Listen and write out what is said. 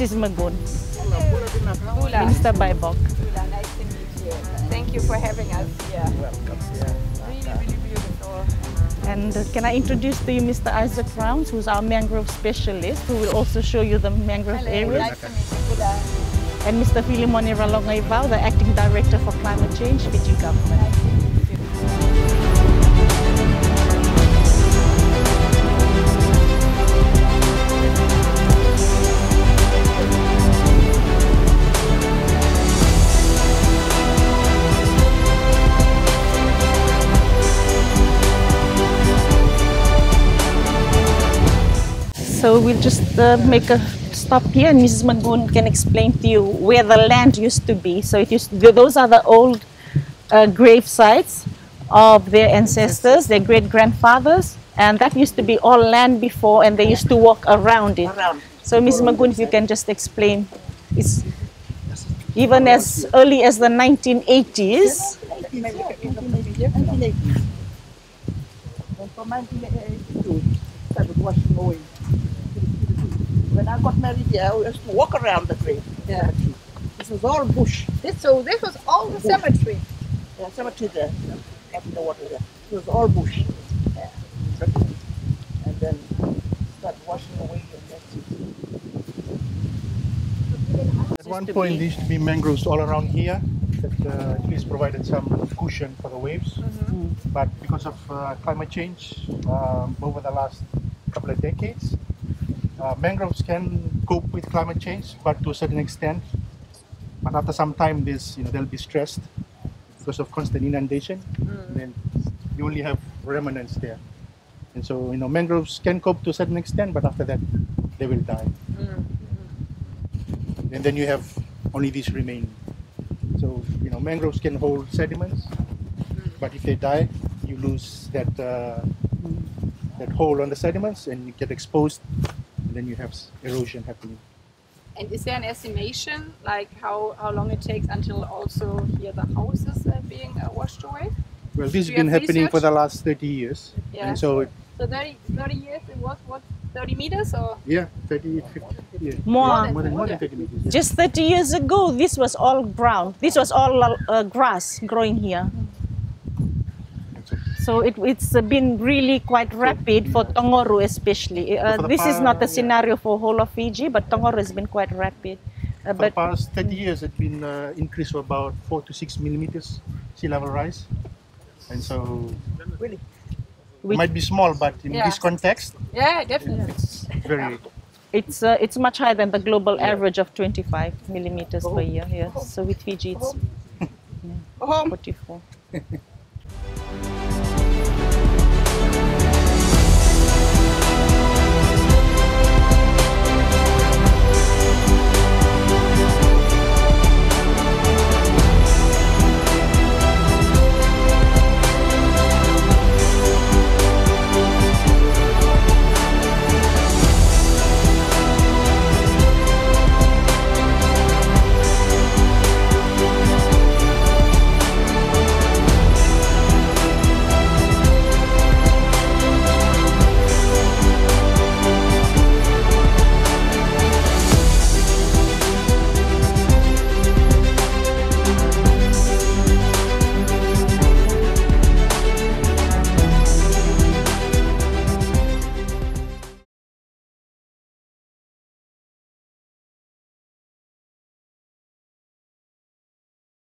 Mrs. Magun. Bula. Minister Baerbock. Bula, nice to meet you. Thank you for having us here. Welcome. Yeah. Really beautiful. And can I introduce to you Mr. Isaac Rounds, who's our mangrove specialist, who will also show you the mangrove Hello, areas. nice to meet you, Bula. And Mr. Filimon Iralongaivao, the Acting Director for Climate Change, Fiji Government. Nice to meet you. So we'll just make a stop here, and Mrs. Magun can explain to you where the land used to be. So those are the old grave sites of their ancestors, their great-grandfathers, and that used to be all land before, and they used to walk around it. So Mrs. Magun, if you can just explain, it's even as early as the 1980s. From 1982, started washing away. When I got married here, we used to walk around the grave. Yeah. This was all bush. This was all the cemetery. Yeah, cemetery there, up in the water there. It was all bush. Yeah. And then started washing away and that's it. At one point, there used to be mangroves all around here that at least provided some cushion for the waves. But because of climate change over the last couple of decades, mangroves can cope with climate change, but to a certain extent. But after some time, they'll be stressed because of constant inundation. And then you only have remnants there. And so, mangroves can cope to a certain extent, but after that, they will die. And then you have only these remaining. So, mangroves can hold sediments, but if they die, you lose that hold on the sediments, and you get exposed, and then you have erosion happening. And is there an estimation, like how long it takes until also here the houses are being washed away? Well, this Do has you been have happening for research? the last 30 years. Yeah. And so, So 30 years, it was what, 30 meters or? yeah, 30, 50, yeah. More. Yeah, more than 30 meters. Yeah. Just 30 years ago, this was all ground. This was all grass growing here. So it's been really quite rapid for Toguru especially. This is not a scenario for whole of Fiji, but Toguru has been quite rapid. For the past 30 years, it's been increase of about 4 to 6 millimeters sea level rise. And so, Really? it might be small, but in this context, Yeah, definitely. it's very... It's much higher than the global average of 25 millimeters per year. Yeah. So with Fiji, it's 44.